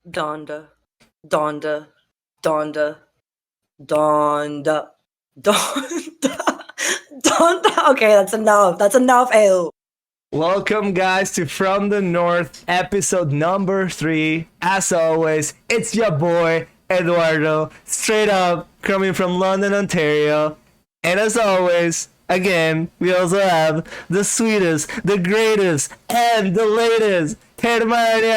Donda, Donda, Donda, Donda, Donda, Donda. Okay, that's enough. That's enough. Ew. Welcome, guys, to From the North, episode number 3. As always, it's your boy, Eduardo, straight up coming from London, Ontario. And as always, again, we also have the sweetest, the greatest, and the latest, Germania!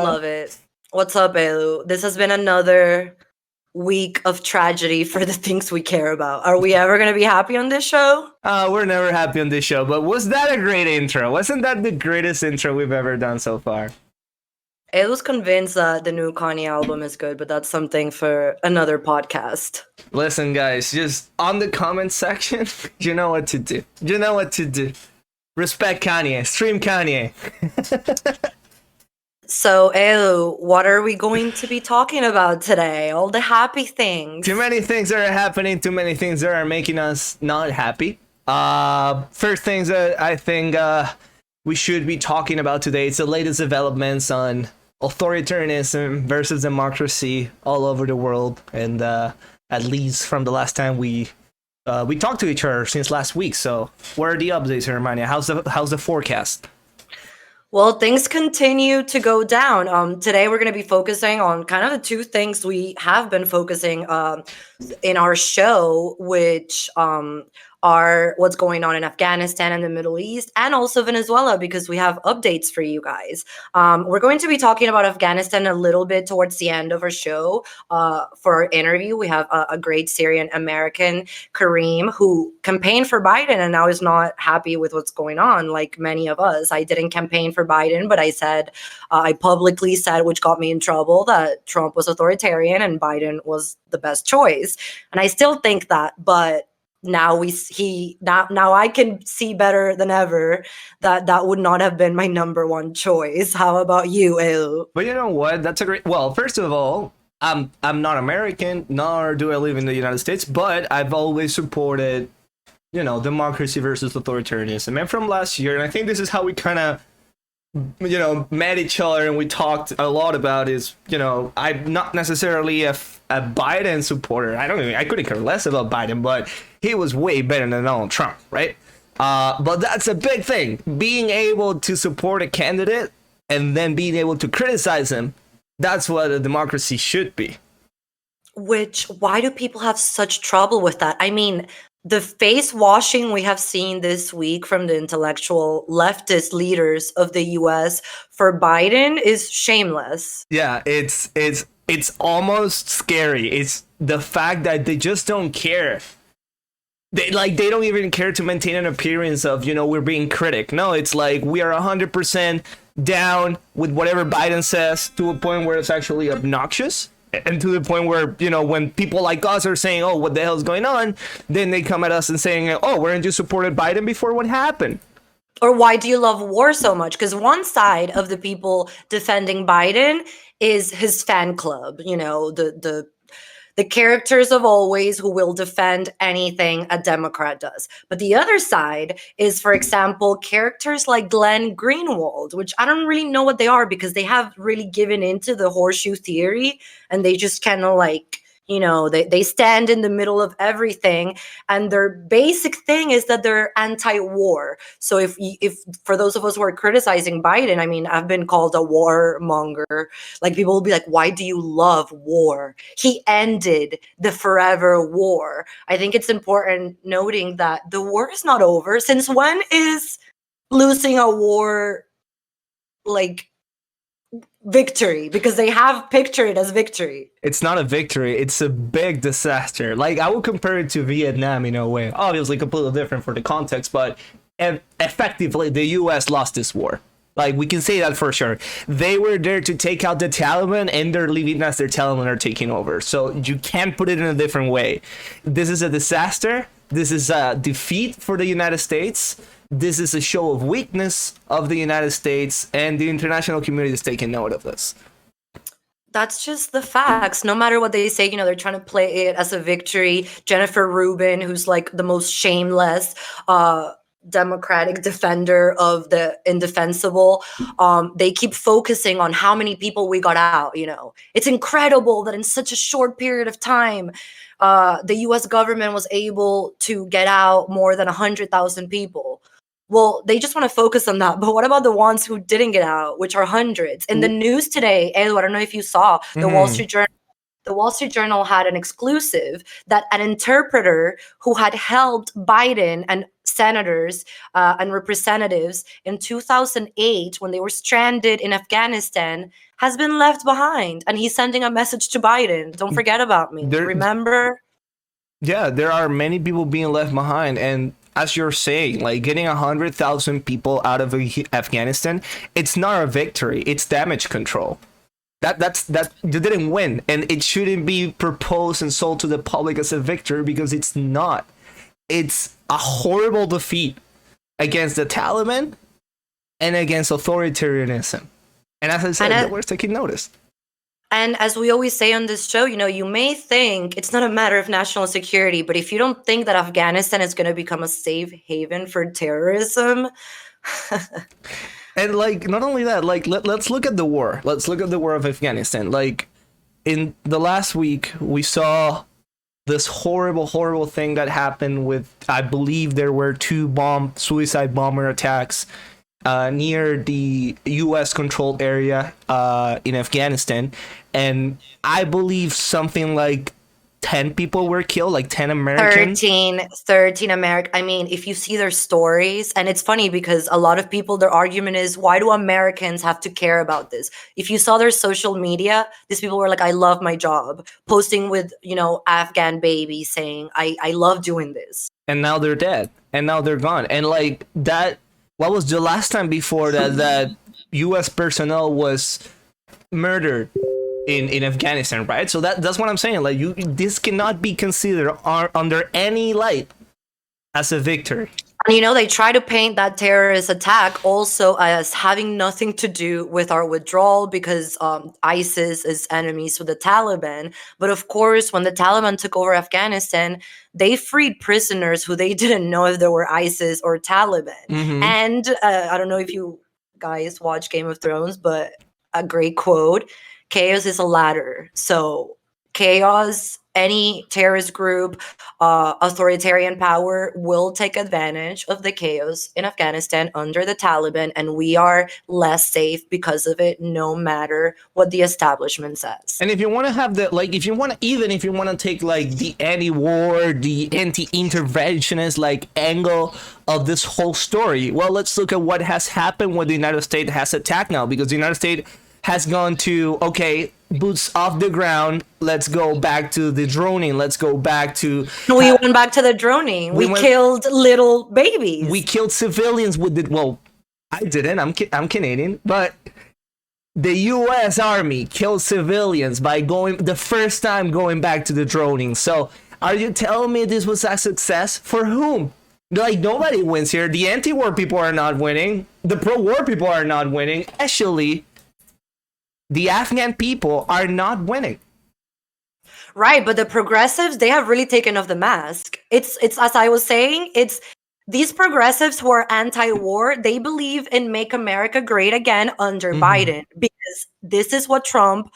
Love it. What's up, Elu? This has been another week of tragedy for the things we care about. Are we ever going to be happy on this show? We're never happy on this show, but was that a great intro? Wasn't that the greatest intro we've ever done so far? Elu's convinced that the new Kanye album is good, but that's something for another podcast. Listen, guys, just on the comment section, you know what to do. You know what to do. Respect Kanye. Stream Kanye. So, Elu, what are we going to be talking about today? All the happy things. Too many things are happening. Too many things that are making us not happy. First things that I think we should be talking about today is the latest developments on authoritarianism versus democracy all over the world, and at least from the last time we talked to each other since last week. So, what are the updates, Hermania? How's the forecast? Well, things continue to go down. Today, we're going to be focusing on kind of the two things we have been focusing in our show, which are what's going on in Afghanistan and the Middle East, and also Venezuela, because we have updates for you guys. We're going to be talking about Afghanistan a little bit towards the end of our show. For our interview, we have a great Syrian-American, Kareem, who campaigned for Biden and now is not happy with what's going on, like many of us. I didn't campaign for Biden, but I publicly said, which got me in trouble, that Trump was authoritarian and Biden was the best choice. And I still think that, but now now I can see better than ever that would not have been my number one choice. How about you, Elu? But you know what? That's a great. Well, first of all, I'm not American, nor do I live in the United States, but I've always supported, democracy versus authoritarianism. And from last year, and I think this is how we kind of, met each other and we talked a lot about is, I'm not necessarily a Biden supporter. I couldn't care less about Biden, but he was way better than Donald Trump, right? But that's a big thing. Being able to support a candidate and then being able to criticize him, that's what a democracy should be. Why do people have such trouble with that? I mean, the face washing we have seen this week from the intellectual leftist leaders of the US for Biden is shameless. Yeah, it's almost scary. It's the fact that they just don't care. They don't even care to maintain an appearance of, we're being critic. No, it's like we are 100% down with whatever Biden says, to a point where it's actually obnoxious. And to the point where, when people like us are saying, oh, what the hell is going on? Then they come at us and saying, oh, weren't you supported Biden before? What happened? Or why do you love war so much? Because one side of the people defending Biden is his fan club, the characters of always who will defend anything a Democrat does. But the other side is, for example, characters like Glenn Greenwald, which I don't really know what they are because they have really given into the horseshoe theory and they just kind of they stand in the middle of everything, and their basic thing is that they're anti-war. So if for those of us who are criticizing Biden, I mean, I've been called a warmonger. Like, people will be like, why do you love war? He ended the forever war. I think it's important noting that the war is not over. Since when is losing a war victory? Because they have pictured it as victory. It's not a victory, it's a big disaster. I would compare it to Vietnam in a way. Obviously completely different for the context, but effectively the US lost this war. We can say that for sure. They were there to take out the Taliban, and they're leaving as their Taliban are taking over. So you can't put it in a different way. This is a disaster. This is a defeat for the United States. This is a show of weakness of the United States, and the international community is taking note of this. That's just the facts. No matter what they say, they're trying to play it as a victory. Jennifer Rubin, who's like the most shameless democratic defender of the indefensible, they keep focusing on how many people we got out. It's incredible that in such a short period of time, the US government was able to get out more than 100,000 people. Well, they just want to focus on that. But what about the ones who didn't get out, which are hundreds? In the news today, Edu, I don't know if you saw, the Wall Street Journal had an exclusive that an interpreter who had helped Biden and senators and representatives in 2008 when they were stranded in Afghanistan has been left behind. And he's sending a message to Biden. Don't forget about me. Remember? Yeah, there are many people being left behind. And as you're saying, like getting 100,000 people out of Afghanistan, it's not a victory. It's damage control. That's you didn't win, and it shouldn't be proposed and sold to the public as a victory, because it's not. It's a horrible defeat against the Taliban and against authoritarianism. And as I said, we're taking notice. And as we always say on this show, you may think it's not a matter of national security, but if you don't think that Afghanistan is going to become a safe haven for terrorism. And like, not only that, like, let's look at the war. Let's look at the war of Afghanistan. Like, in the last week, we saw this horrible, horrible thing that happened with, I believe there were 2 suicide bomber attacks near the U.S. controlled area in Afghanistan. And I believe something like 10 people were killed, like 10 Americans. 13 American. I mean, if you see their stories, and it's funny because a lot of people, their argument is, why do Americans have to care about this? If you saw their social media, these people were like, I love my job, posting with, Afghan babies saying, I love doing this. And now they're dead. And now they're gone. And like that, what was the last time before that U.S. personnel was murdered in Afghanistan, right? So that's what I'm saying. Like, this cannot be considered under any light as a victory. And they try to paint that terrorist attack also as having nothing to do with our withdrawal because ISIS is enemies with the Taliban. But of course, when the Taliban took over Afghanistan, they freed prisoners who they didn't know if they were ISIS or Taliban. Mm-hmm. And I don't know if you guys watch Game of Thrones, but a great quote: chaos is a ladder. So chaos, any terrorist group, authoritarian power will take advantage of the chaos in Afghanistan under the Taliban, and we are less safe because of it, no matter what the establishment says. And if you want to have if you want to take like the anti-war, the anti-interventionist like angle of this whole story, well, let's look at what has happened when the United States has attacked now, because the United States has gone to, okay, boots off the ground, let's go back to the droning, let's go back to... We went back to the droning. We killed little babies. We killed civilians with the... Well, I didn't, I'm Canadian, but the U.S. Army killed civilians by the first time going back to the droning. So, are you telling me this was a success? For whom? Like, nobody wins here. The anti-war people are not winning. The pro-war people are not winning. Actually, the Afghan people are not winning. Right, but the progressives, they have really taken off the mask. It's as I was saying, it's these progressives who are anti-war, they believe in make America great again under Biden, because this is what Trump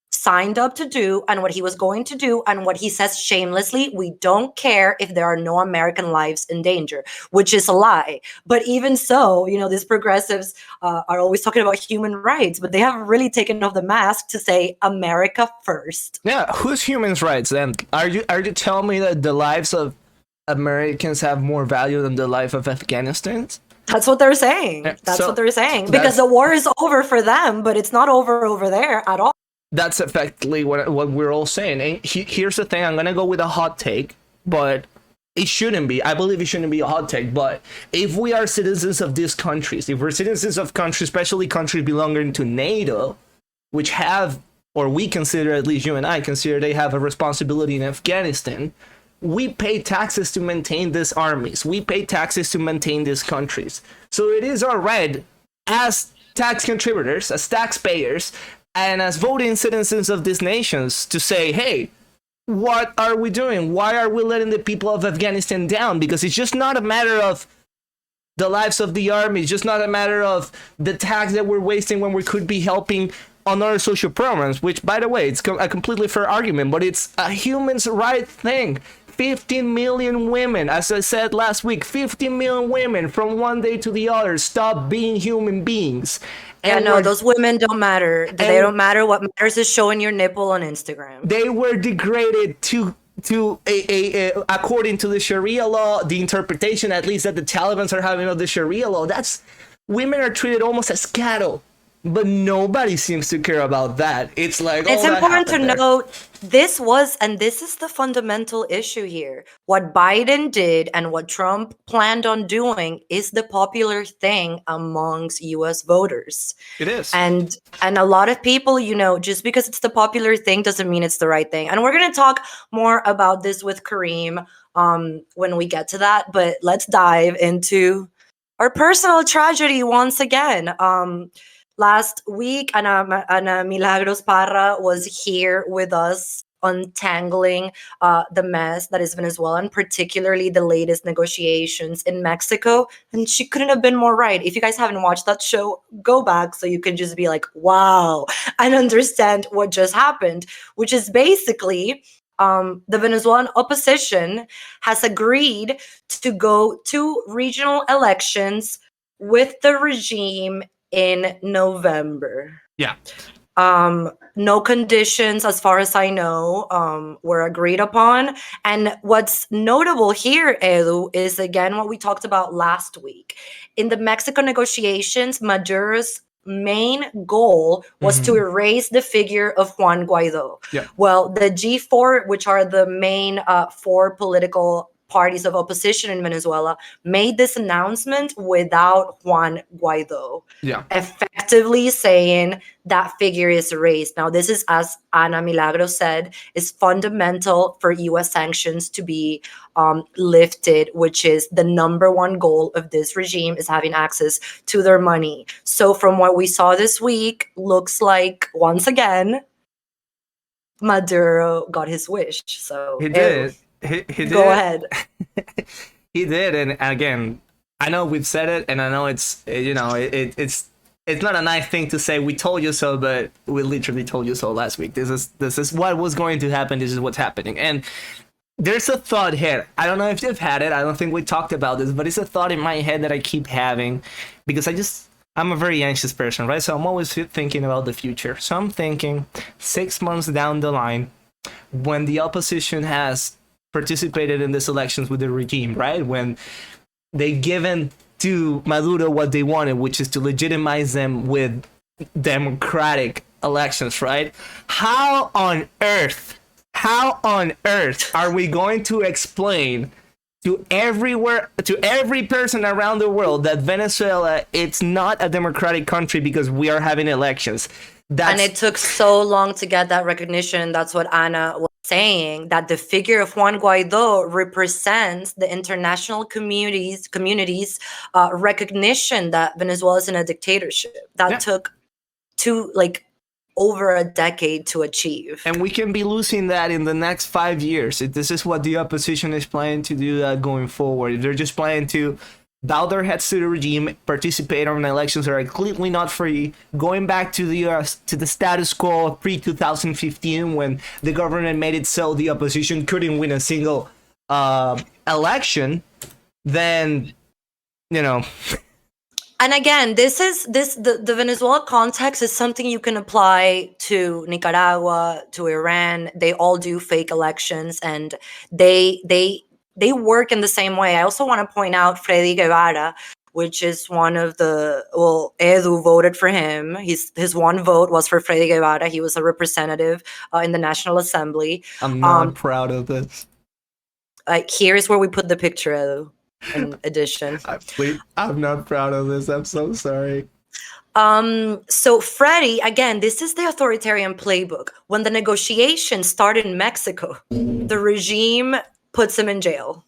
signed up to do and what he was going to do, and what he says shamelessly, we don't care if there are no American lives in danger, which is a lie. But even so, these progressives are always talking about human rights, but they have really taken off the mask to say America first. Yeah, whose human rights then? Are you telling me that the lives of Americans have more value than the life of Afghanistans? That's what they're saying. That's what they're saying, because the war is over for them, but it's not over there at all. That's effectively what we're all saying. And here's the thing, I'm going to go with a hot take, but it shouldn't be. I believe it shouldn't be a hot take, but if we are citizens of these countries, if we're citizens of countries, especially countries belonging to NATO, which have, or we consider, at least you and I consider, they have a responsibility in Afghanistan, we pay taxes to maintain these armies. We pay taxes to maintain these countries. So it is our right as tax contributors, as taxpayers, and as voting citizens of these nations to say, hey, what are we doing? Why are we letting the people of Afghanistan down? Because it's just not a matter of the lives of the army. It's just not a matter of the tax that we're wasting when we could be helping on other social programs, which, by the way, it's a completely fair argument, but it's a human's right thing. 15 million women, as I said last week, 15 million women from one day to the other stop being human beings. Yeah, no, those women don't matter. They don't matter. What matters is showing your nipple on Instagram. They were degraded to according to the Sharia law, the interpretation at least that the Taliban are having of the Sharia law. That's women are treated almost as cattle. But nobody seems to care about that. It's like, it's important to note this is the fundamental issue here. What Biden did and what Trump planned on doing is the popular thing amongst US voters. It is. And a lot of people, just because it's the popular thing doesn't mean it's the right thing. And we're going to talk more about this with Kareem when we get to that, but let's dive into our personal tragedy once again. Last week, Ana Milagros Parra was here with us untangling the mess that is Venezuela, and particularly the latest negotiations in Mexico. And she couldn't have been more right. If you guys haven't watched that show, go back so you can just be like, wow, and understand what just happened, which is basically the Venezuelan opposition has agreed to go to regional elections with the regime in November. Yeah. No conditions, as far as I know, were agreed upon. And what's notable here, Edu, is again what we talked about last week. In the Mexico negotiations, Maduro's main goal was to erase the figure of Juan Guaido. Yeah. Well, the G4, which are the main four political parties of opposition in Venezuela, made this announcement without Juan Guaido, effectively saying that figure is erased. Now, this is, as Ana Milagros said, is fundamental for U.S. sanctions to be lifted, which is the number one goal of this regime, is having access to their money. So from what we saw this week, looks like, once again, Maduro got his wish. So he did. He did. Go ahead. He did, and again, I know we've said it, and I know it's it's not a nice thing to say. We told you so, but we literally told you so last week. This is what was going to happen. This is what's happening, and there's a thought here. I don't know if you've had it. I don't think we talked about this, but it's a thought in my head that I keep having because I'm a very anxious person, right? So I'm always thinking about the future. So I'm thinking 6 months down the line, when the opposition has participated in these elections with the regime, right? When they given to Maduro what they wanted, which is to legitimize them with democratic elections, right? How on earth are we going to explain to every person around the world that Venezuela, it's not a democratic country because we are having elections? And it took so long to get that recognition. That's what Ana was saying, that the figure of Juan Guaido represents the international community's recognition that Venezuela is in a dictatorship. That took over a decade to achieve. And we can be losing that in the next 5 years. This is what the opposition is planning to do that going forward. They're just planning to bow their heads to the regime, participate in elections that are completely not free, going back to the status quo of pre-2015 when the government made it so the opposition couldn't win a single election. Then, And again, the Venezuela context is something you can apply to Nicaragua, to Iran. They all do fake elections, and they work in the same way. I also want to point out Freddy Guevara, which is one of Edu voted for him. His one vote was for Freddy Guevara. He was a representative in the National Assembly. I'm not proud of this. Here's where we put the picture, Edu, in addition. I'm not proud of this. I'm so sorry. So Freddy, again, this is the authoritarian playbook. When the negotiations started in Mexico, the regime puts him in jail.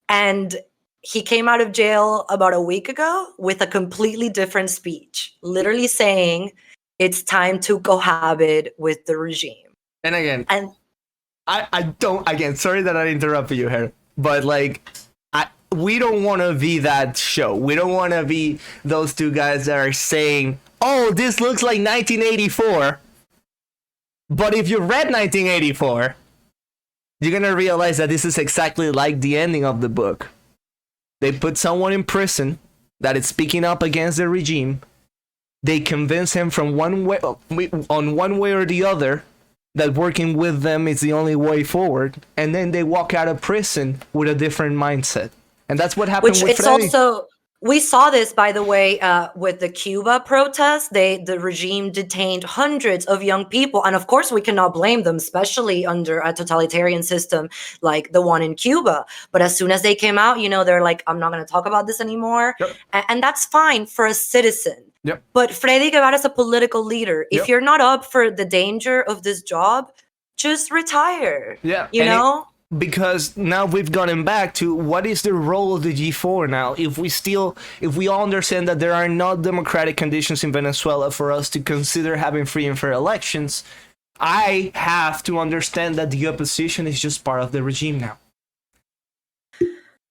And he came out of jail about a week ago with a completely different speech, literally saying it's time to cohabit with the regime. And again, I don't, again, sorry that I interrupted you here, but we don't want to be that show. We don't want to be those two guys that are saying, "Oh, this looks like 1984." But if you read 1984, you're gonna realize that this is exactly like the ending of the book. They put someone in prison that is speaking up against the regime. They convince him from one way or the other that working with them is the only way forward, and then they walk out of prison with a different mindset. And that's what happened Which with it's Freddy. also, we saw this, by the way, with the Cuba protests. The regime detained hundreds of young people, and of course we cannot blame them, especially under a totalitarian system like the one in Cuba. But as soon as they came out, they're like, I'm not going to talk about this anymore. Yep. And that's fine for a citizen. Yep. But Freddy Guevara is a political leader. If you're not up for the danger of this job, just retire. Yeah. You know? Because now we've gotten back to what is the role of the G4 now. If we all understand that there are not democratic conditions in Venezuela for us to consider having free and fair elections, I have to understand that the opposition is just part of the regime now.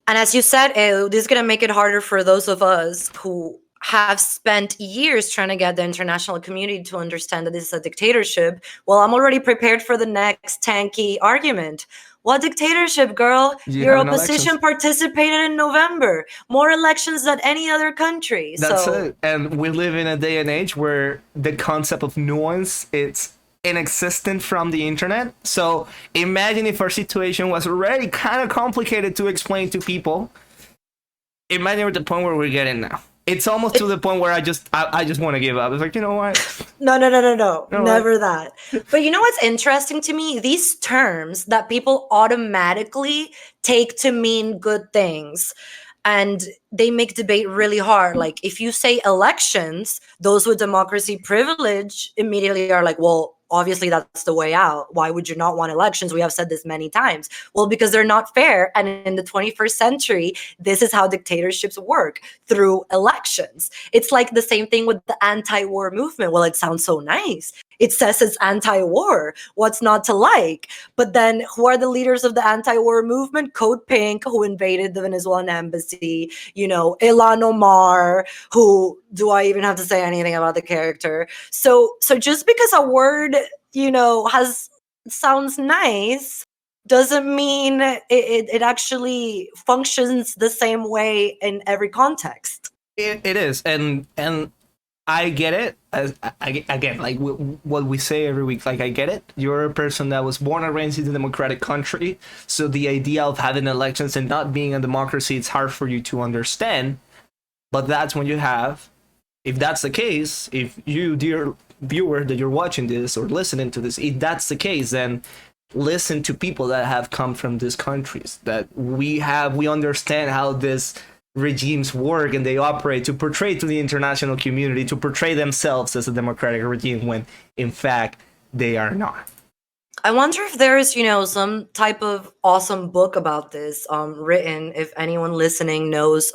And as you said, this is going to make it harder for those of us who have spent years trying to get the international community to understand that this is a dictatorship. Well, I'm already prepared for the next tanky argument. What dictatorship, girl? Your opposition participated in November. More elections than any other country. That's it. And we live in a day and age where the concept of nuance, it's inexistent from the internet. So imagine if our situation was already kind of complicated to explain to people. Imagine at the point where we're getting now. It's almost to the point where I just want to give up. It's like, you know what? No. Never that. But you know what's interesting to me? These terms that people automatically take to mean good things. And they make debate really hard. Like, if you say elections, those with democracy privilege immediately are like, well, obviously that's the way out. Why would you not want elections? We have said this many times. Well, because they're not fair. And in the 21st century, this is how dictatorships work, through elections. It's like the same thing with the anti-war movement. Well, it sounds so nice. It says it's anti-war. What's not to like? But then who are the leaders of the anti-war movement? Code Pink, who invaded the Venezuelan embassy. Ilhan Omar, who, do I even have to say anything about the character? So just because a word, sounds nice, doesn't mean it actually functions the same way in every context. It is. And I get it. Again, like what we say every week, like, I get it. You're a person that was born and raised in a democratic country, so the idea of having elections and not being a democracy, it's hard for you to understand. But that's when you have, if that's the case, if you, dear viewer, that you're watching this or listening to this, if that's the case, then listen to people that have come from these countries, that we understand how this regimes work and they operate, to portray to the international community, to portray themselves as a democratic regime when in fact they are not. I wonder if there is, some type of awesome book about this written. If anyone listening knows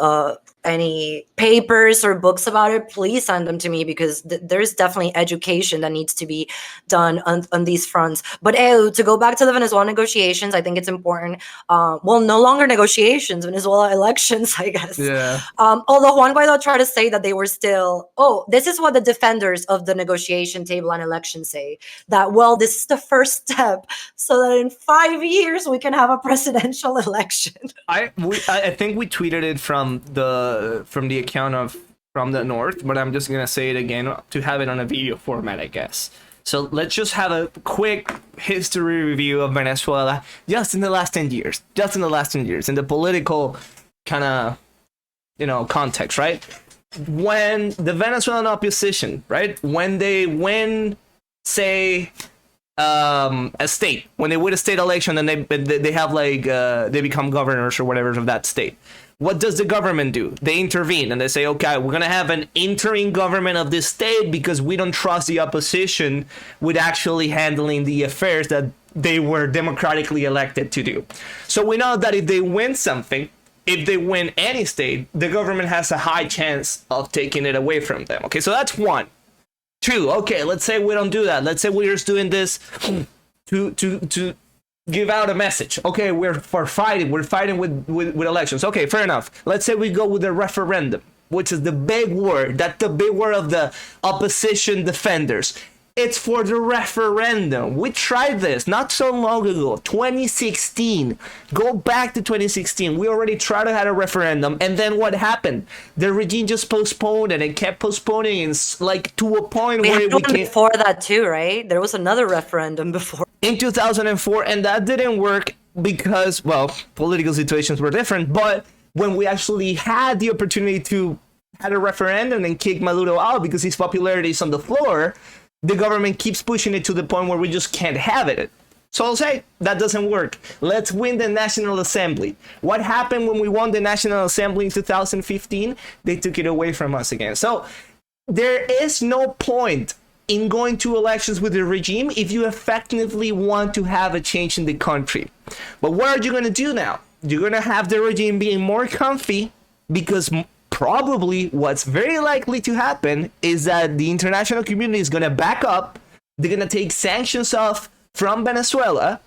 any papers or books about it, please send them to me, because there's definitely education that needs to be done on these fronts. But to go back to the Venezuela negotiations, I think it's important. No longer negotiations, Venezuela elections, I guess. Yeah. Although Juan Guaido tried to say that they were still, this is what the defenders of the negotiation table and elections say, that, well, this is the first step so that in 5 years we can have a presidential election. I think we tweeted it from the account from the north, but I'm just gonna say it again to have it on a video format, I guess. So let's just have a quick history review of Venezuela just in the last 10 years, in the political kind of context, right? When the Venezuelan opposition, right, when they win, say, a state, when they win a state election and they have like they become governors or whatever of that state, what does the government do? They intervene and they say, okay, we're gonna have an interim government of this state because we don't trust the opposition with actually handling the affairs that they were democratically elected to do. So we know that if they win something, if they win any state, the government has a high chance of taking it away from them. Okay, so that's one. Two, okay, let's say we don't do that. Let's say we're just doing this to give out a message. Okay, we're fighting. We're fighting with elections. Okay, fair enough. Let's say we go with a referendum, which is the big word. That's the big word of the opposition defenders. It's for the referendum. We tried this not so long ago, 2016. Go back to 2016. We already tried to have a referendum, and then what happened? The regime just postponed it and kept postponing, and like to a point We where had we one can't. before that too, right? There was another referendum before. In 2004, and that didn't work because, well, political situations were different. But when we actually had the opportunity to have a referendum and kick Maduro out because his popularity is on the floor, the government keeps pushing it to the point where we just can't have it. So I'll say that doesn't work. Let's win the National Assembly. What happened when we won the National Assembly in 2015? They took it away from us again. So there is no point in going to elections with the regime if you effectively want to have a change in the country. But what are you going to do now? You're going to have the regime being more comfy because probably what's very likely to happen is that the international community is going to back up. They're going to take sanctions off from Venezuela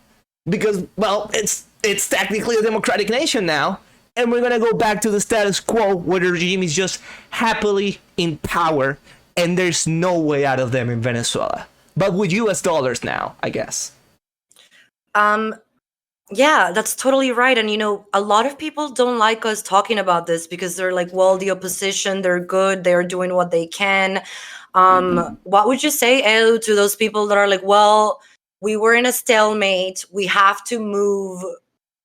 because, well, it's technically a democratic nation now. And we're going to go back to the status quo where the regime is just happily in power and there's no way out of them in Venezuela. But with US dollars now, I guess. Yeah, that's totally right. And, a lot of people don't like us talking about this because they're like, well, the opposition, they're good. They're doing what they can. What would you say, Edu, to those people that are like, well, we were in a stalemate. We have to move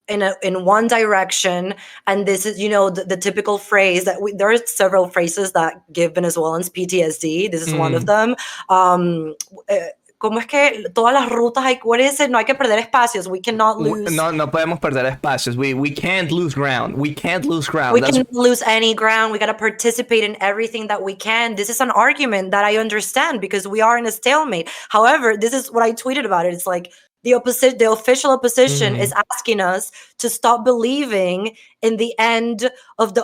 in one direction. And this is, the typical phrase that there are several phrases that give Venezuelans PTSD. This is one of them. ¿Cómo es que todas las rutas what is it? No hay que perder espacios. We cannot lose. No podemos perder espacios. We can't lose ground. We can't lose ground. We can't lose any ground. We got to participate in everything that we can. This is an argument that I understand because we are in a stalemate. However, this is what I tweeted about it. It's like the official opposition is asking us to stop believing in the end of the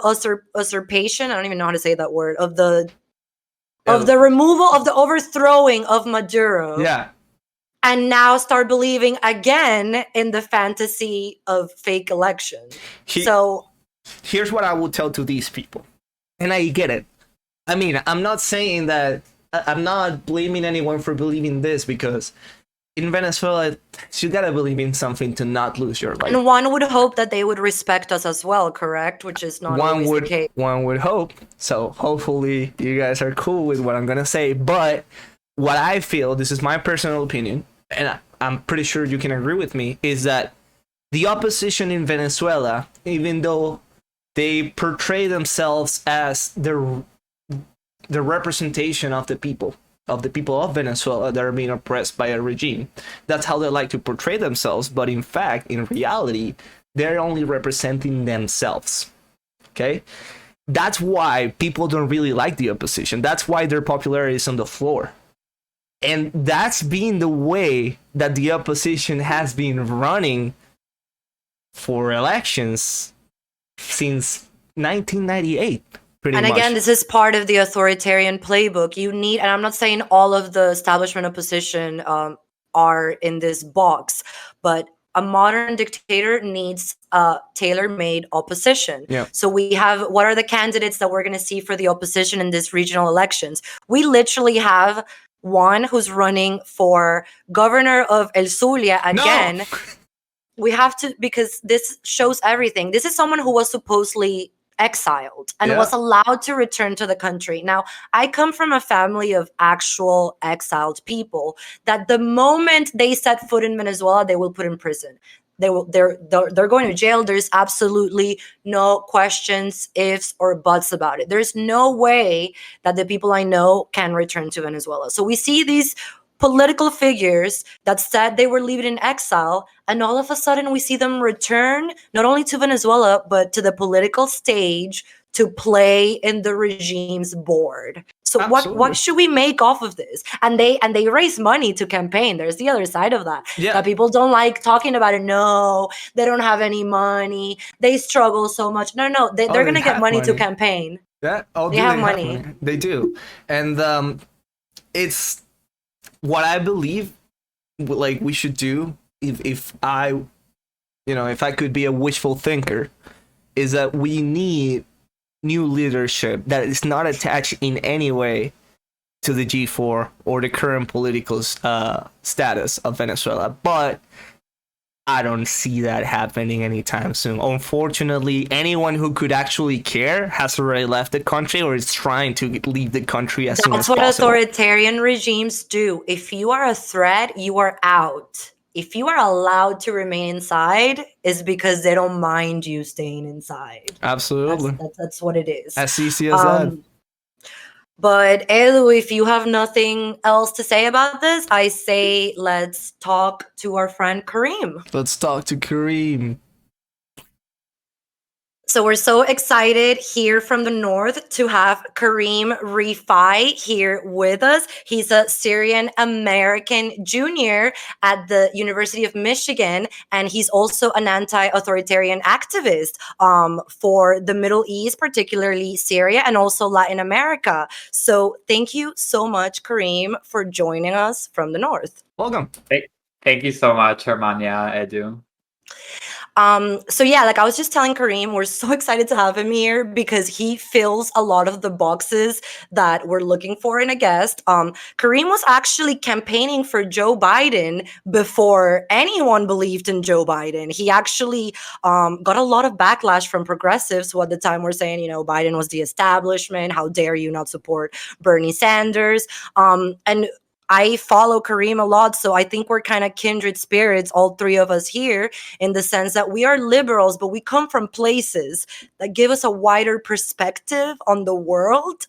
usurpation. I don't even know how to say that word, of the removal, of the overthrowing of Maduro. Yeah. And now start believing again in the fantasy of fake election. So here's what I will tell to these people. And I get it. I mean, I'm not saying that, I'm not blaming anyone for believing this because in Venezuela, you gotta believe in something to not lose your life. And one would hope that they would respect us as well, correct? Which is not always the case. One would hope. So hopefully you guys are cool with what I'm gonna say. But what I feel, this is my personal opinion, and I'm pretty sure you can agree with me, is that the opposition in Venezuela, even though they portray themselves as the representation of the people of Venezuela that are being oppressed by a regime. That's how they like to portray themselves, but in fact, in reality, they're only representing themselves. Okay? That's why people don't really like the opposition. That's why their popularity is on the floor. And that's been the way that the opposition has been running for elections since 1998. And again, this is part of the authoritarian playbook. You need, and I'm not saying all of the establishment opposition are in this box, but a modern dictator needs a tailor-made opposition. Yeah. So we have, what are the candidates that we're going to see for the opposition in these regional elections? We literally have one who's running for governor of El Zulia again. No. We have to, because this shows everything. This is someone who was supposedly exiled and was allowed to return to the country. Now, I come from a family of actual exiled people that the moment they set foot in Venezuela, they will put in prison. They're going to jail. There's absolutely no questions, ifs, or buts about it. There's no way that the people I know can return to Venezuela. So we see these political figures that said they were leaving in exile, and all of a sudden we see them return not only to Venezuela, but to the political stage to play in the regime's board. So what should we make off of this? And they raise money to campaign. There's the other side of that. Yeah. That people don't like talking about it. No, they don't have any money. They struggle so much. No, they're going to get money to campaign. Yeah, they have money. They do. And it's what I believe like we should do if I, if I could be a wishful thinker, is that we need new leadership that is not attached in any way to the G4 or the current political status of Venezuela. But I don't see that happening anytime soon. Unfortunately, anyone who could actually care has already left the country or is trying to leave the country as soon as That's what possible. authoritarian regimes do. If you are a threat, you are out. If you are allowed to remain inside, is because they don't mind you staying inside. Absolutely. That's what it is. As easy as that. But Elu, if you have nothing else to say about this, I say let's talk to our friend Kareem. Let's talk to Kareem. So we're so excited here from the north to have Kareem Rifai here with us. He's a Syrian-American junior at the University of Michigan, and he's also an anti-authoritarian activist for the Middle East, particularly Syria, and also Latin America. So thank you so much, Kareem, for joining us from the north. Welcome. Thank you so much, Hermania, Edu. So yeah, like I was just telling Kareem, we're so excited to have him here because he fills a lot of the boxes that we're looking for in a guest. Kareem was actually campaigning for Joe Biden before anyone believed in Joe Biden. He actually got a lot of backlash from progressives who at the time were saying, Biden was the establishment. How dare you not support Bernie Sanders? And I follow Kareem a lot, so I think we're kind of kindred spirits, all three of us here, in the sense that we are liberals, but we come from places that give us a wider perspective on the world.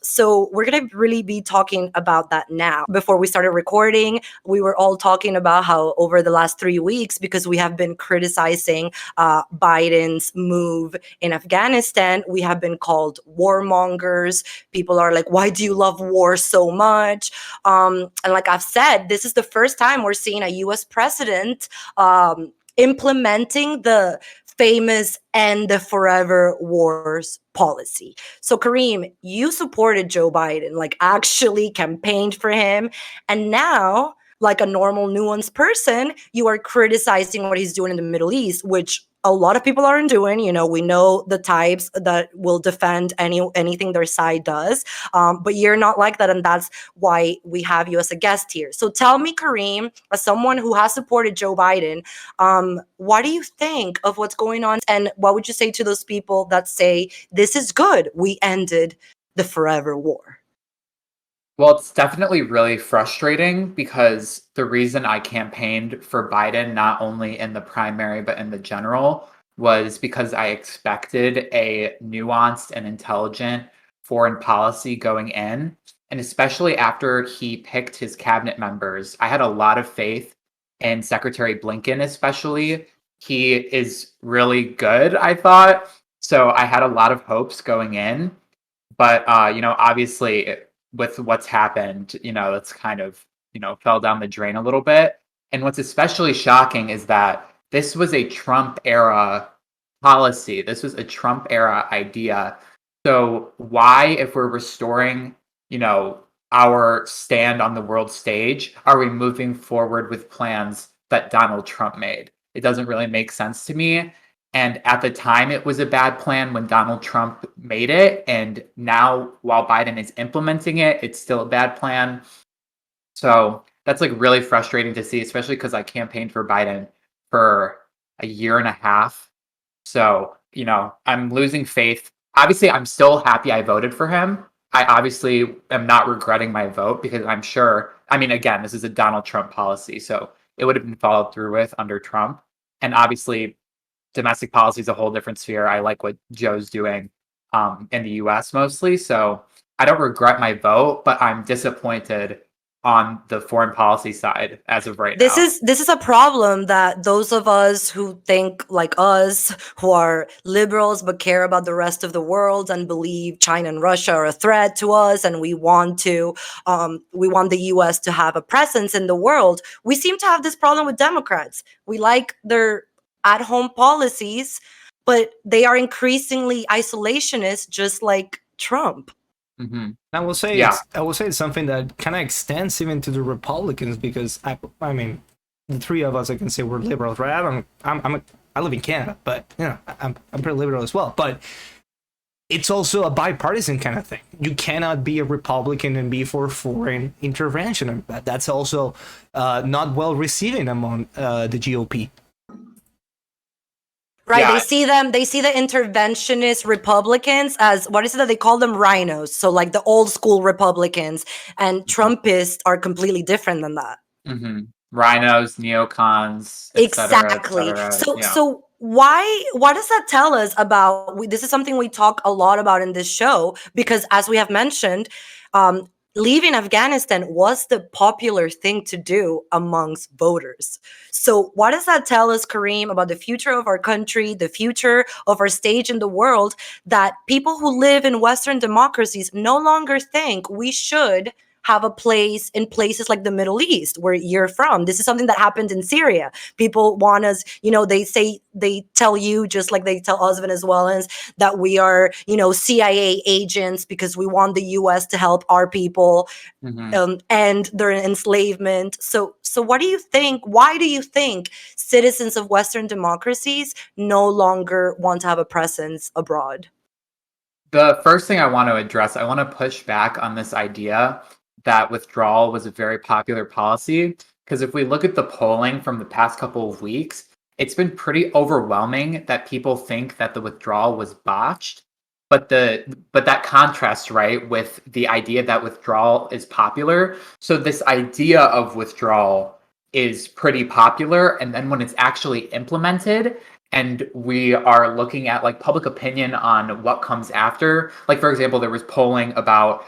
So we're going to really be talking about that now. Before we started recording, we were all talking about how over the last 3 weeks, because we have been criticizing Biden's move in Afghanistan, we have been called warmongers. People are like, why do you love war so much? And like I've said, this is the first time we're seeing a US president implementing the famous end the forever wars policy. So Kareem, you supported Joe Biden, like actually campaigned for him. And now, like a normal nuanced person, you are criticizing what he's doing in the Middle East, which a lot of people aren't doing. We know the types that will defend anything their side does, but you're not like that, and that's why we have you as a guest here. So tell me, Kareem, as someone who has supported Joe Biden, what do you think of what's going on, and what would you say to those people that say this is good, we ended the forever war? Well, it's definitely really frustrating because the reason I campaigned for Biden, not only in the primary, but in the general, was because I expected a nuanced and intelligent foreign policy going in. And especially after he picked his cabinet members, I had a lot of faith in Secretary Blinken, especially. He is really good, I thought. So I had a lot of hopes going in. But, obviously, with what's happened, it's kind of, fell down the drain a little bit. And what's especially shocking is that this was a Trump era policy. This was a Trump era idea. So why, if we're restoring, our stand on the world stage, are we moving forward with plans that Donald Trump made? It doesn't really make sense to me. And at the time, it was a bad plan when Donald Trump made it. And now, while Biden is implementing it, it's still a bad plan. So that's like really frustrating to see, especially because I campaigned for Biden for a year and a half. So, I'm losing faith. Obviously, I'm still happy I voted for him. I obviously am not regretting my vote because I'm sure, again, this is a Donald Trump policy. So it would have been followed through with under Trump. And obviously, domestic policy is a whole different sphere. I like what Joe's doing in the US mostly. So I don't regret my vote, but I'm disappointed on the foreign policy side as of right now. This is a problem that those of us who think like us, who are liberals but care about the rest of the world and believe China and Russia are a threat to us, and we want the US to have a presence in the world. We seem to have this problem with Democrats. We like their at-home policies, but they are increasingly isolationist, just like Trump. Mm-hmm. I will say it's something that kind of extends even to the Republicans, because the three of us, I can say we're liberals, right? I live in Canada, but I'm pretty liberal as well. But it's also a bipartisan kind of thing. You cannot be a Republican and be for foreign intervention, and that's also not well received among the GOP. Right. Yeah. They see the interventionist Republicans as, what is it that they call them? Rhinos. So like the old school Republicans, and Trumpists are completely different than that. Rhinos, neocons, Exactly. etc. So why does that tell us about, this is something we talk a lot about in this show, because as we have mentioned, leaving Afghanistan was the popular thing to do amongst voters. So what does that tell us, Kareem, about the future of our country, the future of our stage in the world, that people who live in Western democracies no longer think we should have a place in places like the Middle East, where you're from? This is something that happened in Syria. People want us, they tell you, just like they tell us Venezuelans, that we are, CIA agents because we want the US to help our people end their enslavement. So what do you think? Why do you think citizens of Western democracies no longer want to have a presence abroad? The first thing I want to address, I want to push back on this idea that withdrawal was a very popular policy. Because if we look at the polling from the past couple of weeks, it's been pretty overwhelming that people think that the withdrawal was botched. But that contrasts, right, with the idea that withdrawal is popular. So this idea of withdrawal is pretty popular, and then when it's actually implemented, and we are looking at like public opinion on what comes after, like for example, there was polling about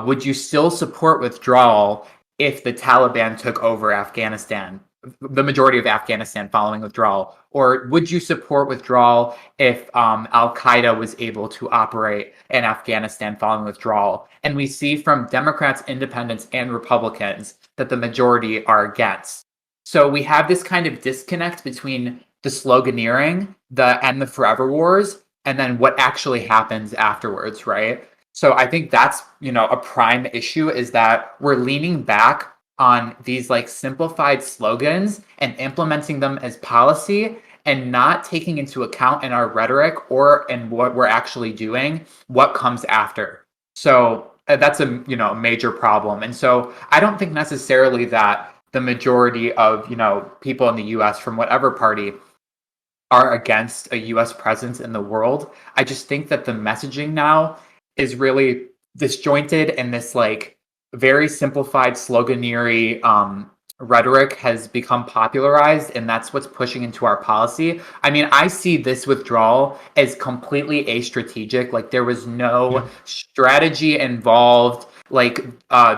would you still support withdrawal if the Taliban took over Afghanistan, the majority of Afghanistan following withdrawal? Or would you support withdrawal if Al Qaeda was able to operate in Afghanistan following withdrawal? And we see from Democrats, independents, and Republicans that the majority are against. So we have this kind of disconnect between the sloganeering, and the forever wars, and then what actually happens afterwards, right? So I think that's, a prime issue, is that we're leaning back on these like simplified slogans and implementing them as policy, and not taking into account in our rhetoric or in what we're actually doing what comes after. So that's a major problem. And so I don't think necessarily that the majority of people in the US from whatever party are against a US presence in the world. I just think that the messaging now is really disjointed, and this like very simplified sloganeering rhetoric has become popularized, and that's what's pushing into our policy. I mean, I see this withdrawal as completely astrategic. Like there was no strategy involved. Like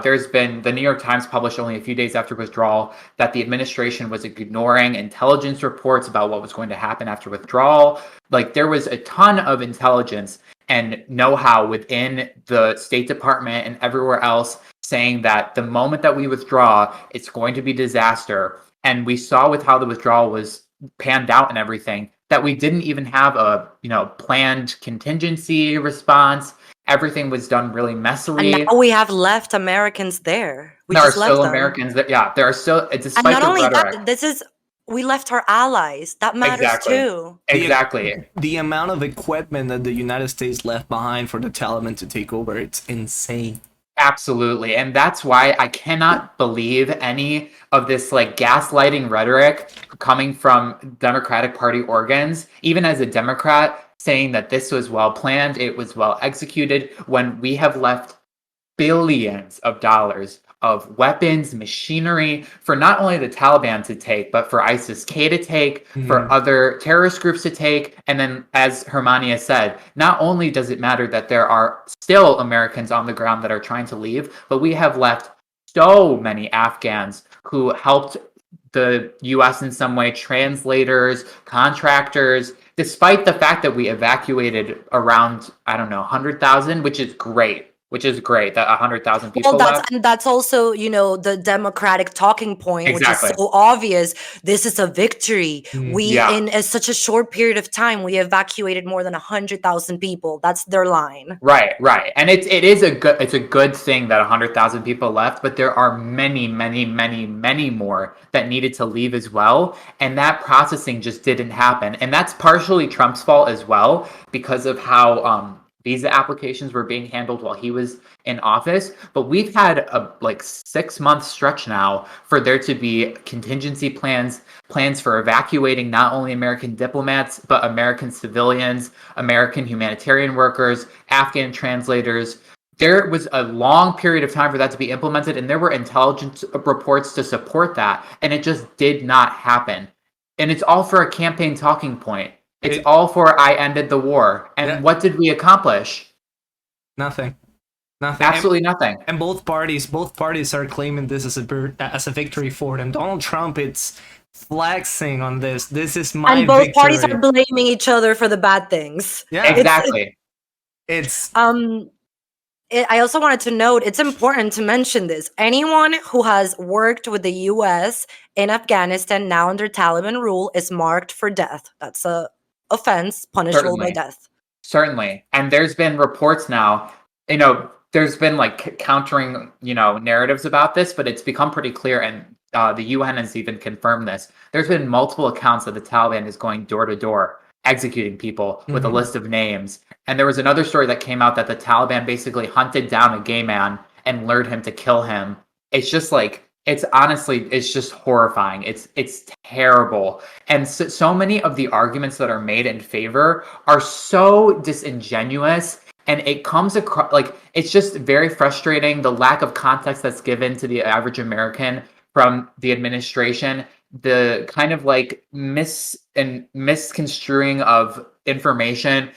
there's been, the New York Times published only a few days after withdrawal that the administration was ignoring intelligence reports about what was going to happen after withdrawal. Like there was a ton of intelligence and know-how within the State Department and everywhere else saying that the moment that we withdraw, it's going to be disaster. And we saw with how the withdrawal was panned out and everything, that we didn't even have a planned contingency response. Everything was done really messily. And now we have left Americans there. There are still Americans that, there are still, despite and not the only rhetoric. that, we left our allies. That matters too. Exactly. The amount of equipment that the United States left behind for the Taliban to take over, it's insane. Absolutely. And that's why I cannot believe any of this like gaslighting rhetoric coming from Democratic Party organs, even as a Democrat, saying that this was well planned, it was well executed, when we have left billions of dollars of weapons, machinery for not only the Taliban to take, but for ISIS-K to take, for other terrorist groups to take. And then, as Hermania said, not only does it matter that there are still Americans on the ground that are trying to leave, but we have left so many Afghans who helped the US in some way, translators, contractors, despite the fact that we evacuated around, 100,000, which is great. which is great that 100,000 Well, people left. that's also, the democratic talking point, which is Exactly. so obvious. This is a victory. Yeah. In such a short period of time, we evacuated more than 100,000 people. That's their line. Right. And it's a good thing that 100,000 people left, but there are many, many, many, many more that needed to leave as well. And that processing just didn't happen. And that's partially Trump's fault as well, because of how visa applications were being handled while he was in office. But we've had a 6-month stretch now for there to be contingency plans for evacuating not only American diplomats, but American civilians, American humanitarian workers, Afghan translators. There was a long period of time for that to be implemented, and there were intelligence reports to support that, and it just did not happen. And it's all for a campaign talking point. It's all for "I ended the war." And what did we accomplish? Nothing. Absolutely nothing. And both parties are claiming this as a victory for them. Donald Trump, it's flexing on this. This is my And both victory. parties are blaming each other for the bad things. Yeah, exactly. I also wanted to note, it's important to mention this. Anyone who has worked with the U.S. in Afghanistan now under Taliban rule is marked for death. That's a offense punishable by death. Certainly. And there's been reports now, there's been countering, narratives about this, but it's become pretty clear, and the UN has even confirmed this. There's been multiple accounts that the Taliban is going door to door, executing people with a list of names. And there was another story that came out that the Taliban basically hunted down a gay man and lured him to kill him. It's just it's just horrifying. It's terrible. And so many of the arguments that are made in favor are so disingenuous, and it comes across it's just very frustrating, the lack of context that's given to the average American from the administration, the kind of misconstruing of information,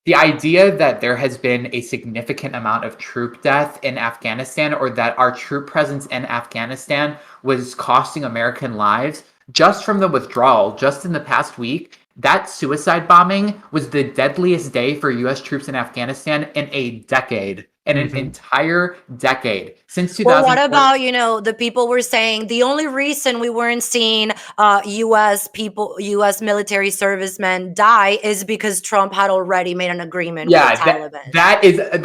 the idea that there has been a significant amount of troop death in Afghanistan, or that our troop presence in Afghanistan was costing American lives just from the withdrawal. Just in the past week, that suicide bombing was the deadliest day for U.S. troops in Afghanistan in a decade. In an entire decade since 2000. Well, what about, the people were saying the only reason we weren't seeing U.S. military servicemen die is because Trump had already made an agreement with the Taliban.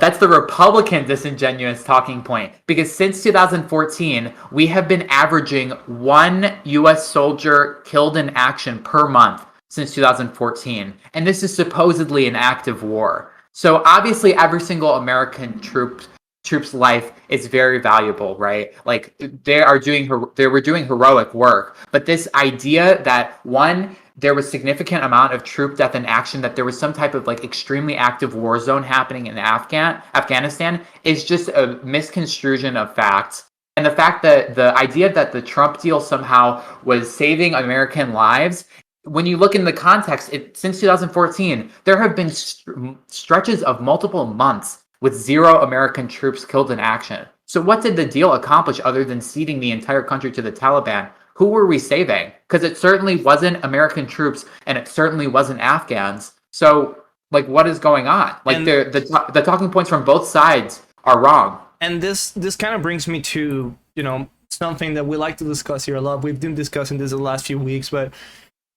That's the Republican disingenuous talking point, because since 2014 we have been averaging 1 U.S. soldier killed in action per month since 2014, and this is supposedly an active war. So obviously every single American troop's life is very valuable, right? They were doing heroic work. But this idea that there was significant amount of troop death in action, that there was some type of extremely active war zone happening in Afghanistan is just a misconstruction of facts. And the fact that the idea that the Trump deal somehow was saving American lives, when you look in the context, since 2014, there have been stretches of multiple months with 0 American troops killed in action. So what did the deal accomplish other than ceding the entire country to the Taliban? Who were we saving? Because it certainly wasn't American troops, and it certainly wasn't Afghans. So, what is going on? The talking points from both sides are wrong. And this kind of brings me to, something that we like to discuss here a lot. We've been discussing this the last few weeks, but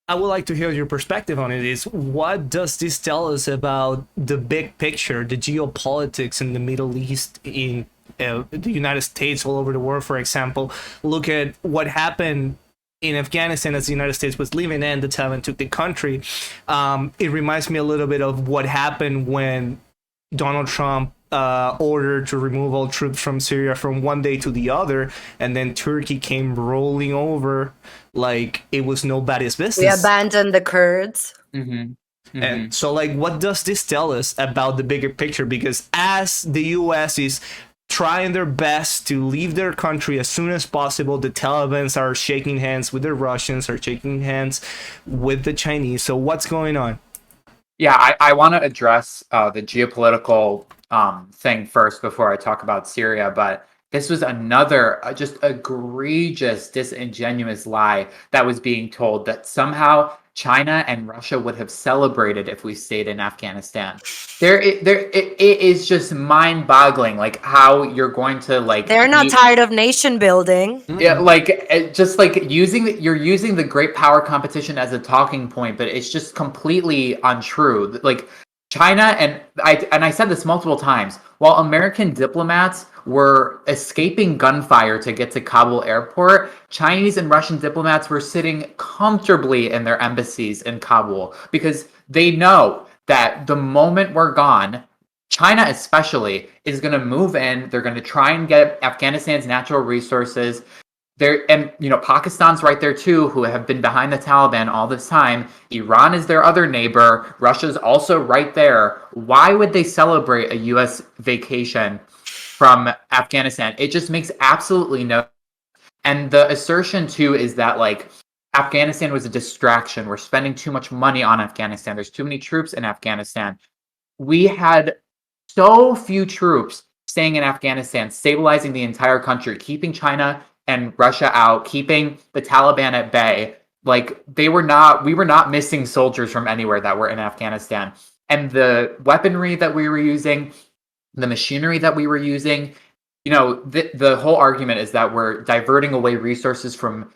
I would like to hear your perspective on it. Is what does this tell us about the big picture, the geopolitics in the Middle East, in the United States, all over the world, for example? Look at what happened in Afghanistan as the United States was leaving and the Taliban took the country. It reminds me a little bit of what happened when Donald Trump ordered to remove all troops from Syria from one day to the other, and then Turkey came rolling over like it was nobody's business. We abandoned the Kurds. And so, what does this tell us about the bigger picture? Because as the U.S. is trying their best to leave their country as soon as possible, the Taliban are shaking hands with the Russians, are shaking hands with the Chinese. So what's going on? Yeah, I want to address the geopolitical thing first before I talk about Syria, but this was another just egregious, disingenuous lie that was being told, that somehow China and Russia would have celebrated if we stayed in Afghanistan. It is just mind-boggling, like how you're going to like. They're not tired of nation building. Yeah, like just like you're using the great power competition as a talking point, but it's just completely untrue. Like China and I said this multiple times. While American diplomats were escaping gunfire to get to Kabul airport, Chinese and Russian diplomats were sitting comfortably in their embassies in Kabul because they know that the moment we're gone, China especially is going to move in. They're going to try and get Afghanistan's natural resources. And Pakistan's right there too, who have been behind the Taliban all this time. Iran is their other neighbor. Russia's also right there. Why would they celebrate a U.S. vacation from Afghanistan? It just makes absolutely no. And the assertion too is that like Afghanistan was a distraction. We're spending too much money on Afghanistan. There's too many troops in Afghanistan. We had so few troops staying in Afghanistan, stabilizing the entire country, keeping China and Russia out, keeping the Taliban at bay. Like we were not missing soldiers from anywhere that were in Afghanistan. And the weaponry that we were using, the machinery that we were using, the whole argument is that we're diverting away resources from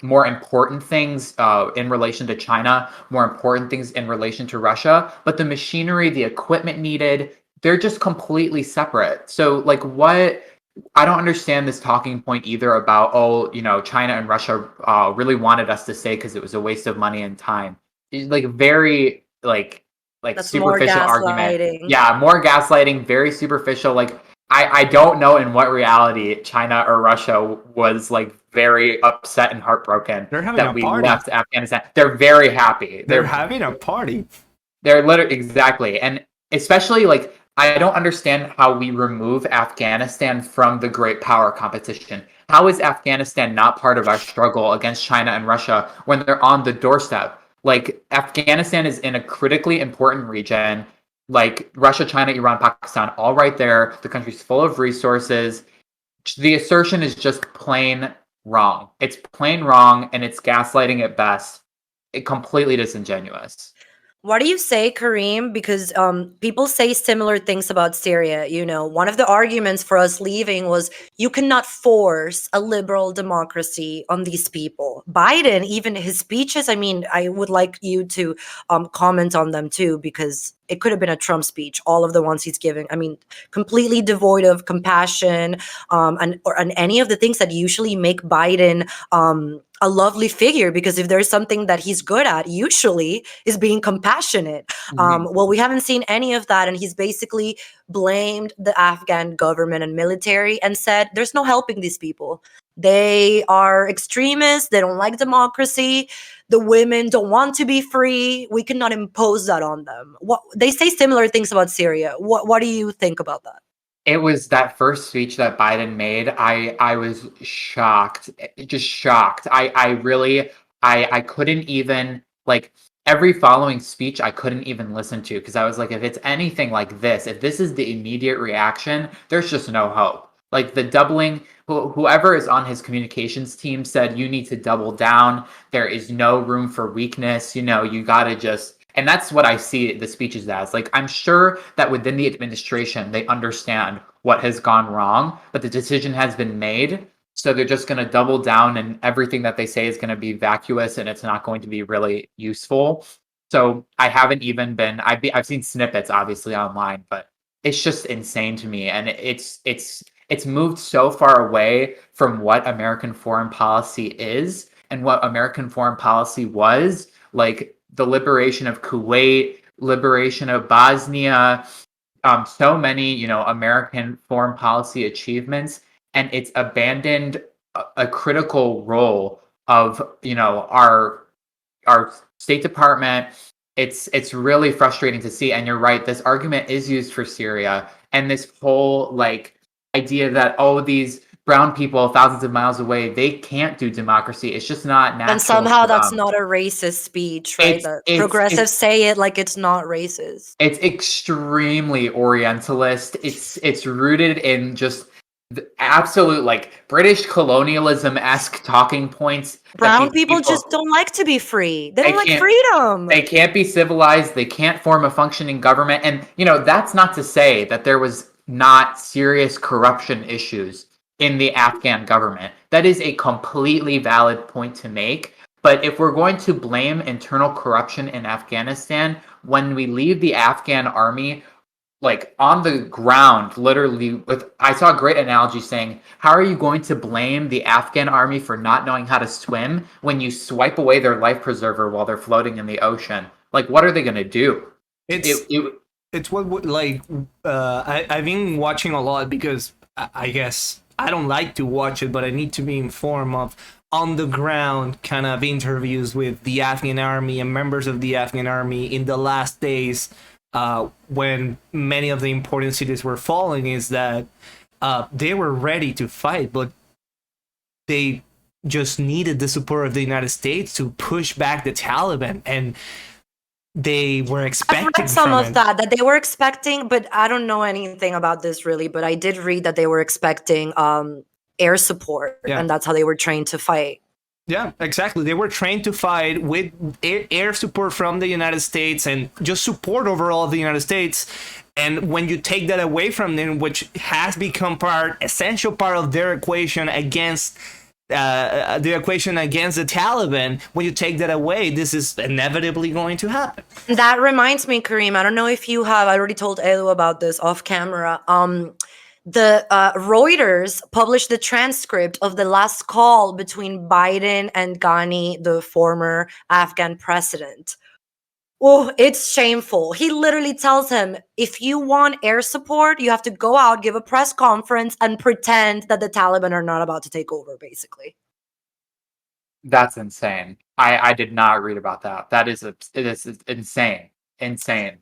more important things in relation to China, more important things in relation to Russia. But the machinery, the equipment needed, they're just completely separate. So like what? I don't understand this talking point either about, China and Russia really wanted us to stay because it was a waste of money and time. It's like very That's superficial more argument. gaslighting. Yeah, more gaslighting, very superficial. Like I don't know in what reality China or Russia was like very upset and heartbroken that we left Afghanistan. They're very happy. They're having a party. They're literally exactly. And especially like I don't understand how we remove Afghanistan from the great power competition. How is Afghanistan not part of our struggle against China and Russia when they're on the doorstep? Like Afghanistan is in a critically important region, like Russia, China, Iran, Pakistan, all right there. The country's full of resources. The assertion is just plain wrong. It's plain wrong, and it's gaslighting at best. It's completely disingenuous. What do you say, Kareem? Because people say similar things about Syria. One of the arguments for us leaving was you cannot force a liberal democracy on these people. Biden, even his speeches, I mean, I would like you to comment on them too, because it could have been a Trump speech. All of the ones he's giving, I mean, completely devoid of compassion and any of the things that usually make Biden a lovely figure, because if there's something that he's good at, usually is being compassionate. Well, we haven't seen any of that, and he's basically blamed the Afghan government and military and said there's no helping these people. They are extremists. They don't like democracy. The women don't want to be free. We cannot impose that on them. They say similar things about Syria. What do you think about that? It was that first speech that Biden made. I was shocked, just shocked. I couldn't even like every following speech I couldn't even listen to because I was like, if it's anything like this, if this is the immediate reaction, there's just no hope. Like the doubling, whoever is on his communications team said you need to double down. There is no room for weakness. You gotta just. And that's what I see the speeches as. Like, I'm sure that within the administration, they understand what has gone wrong, but the decision has been made. So they're just going to double down, and everything that they say is going to be vacuous, and it's not going to be really useful. So I haven't even been. I've seen snippets, obviously, online, but it's just insane to me, and it's moved so far away from what American foreign policy is and what American foreign policy was. Like the liberation of Kuwait, liberation of Bosnia, so many, American foreign policy achievements, and it's abandoned a critical role of, our State Department. It's really frustrating to see. And you're right, this argument is used for Syria, and this whole like idea that these brown people thousands of miles away, they can't do democracy. It's just not natural. And somehow that's not a racist speech, right? Progressives say it like it's not racist. It's extremely Orientalist. It's rooted in just Absolute, like, British colonialism-esque talking points that Brown these people people, just don't like to be free. They they don't like can't freedom. they can't be civilized, they can't form a functioning government. And that's not to say that there was not serious corruption issues in the Afghan government. That is a completely valid point to make. But if we're going to blame internal corruption in Afghanistan, when we leave the Afghan army like on the ground, literally, I saw a great analogy saying, how are you going to blame the Afghan army for not knowing how to swim when you swipe away their life preserver while they're floating in the ocean? Like, what are they going to do? It's it it's like I've been watching a lot because I guess I don't like to watch it, but I need to be informed of on the ground kind of interviews with the Afghan army and members of the Afghan army in the last days when many of the important cities were falling, is that they were ready to fight, but they just needed the support of the United States to push back the Taliban, and they were I've expecting read some from of it. that they were expecting, but I don't know anything about this really. But I did read that they were expecting air support, Yeah. and that's how they were trained to fight. Yeah, exactly. They were trained to fight with air support from the United States and just support overall of the United States. And when you take that away from them, which has become essential part of their equation against the Taliban, when you take that away, this is inevitably going to happen. That reminds me, Kareem, I don't know if you have, I already told Edu about this off camera. The Reuters published the transcript of the last call between Biden and Ghani, the former Afghan president. Oh, it's shameful. He literally tells him, if you want air support, you have to go out, give a press conference, and pretend that the Taliban are not about to take over, basically. That's insane. I did not read about that. It is insane. Insane.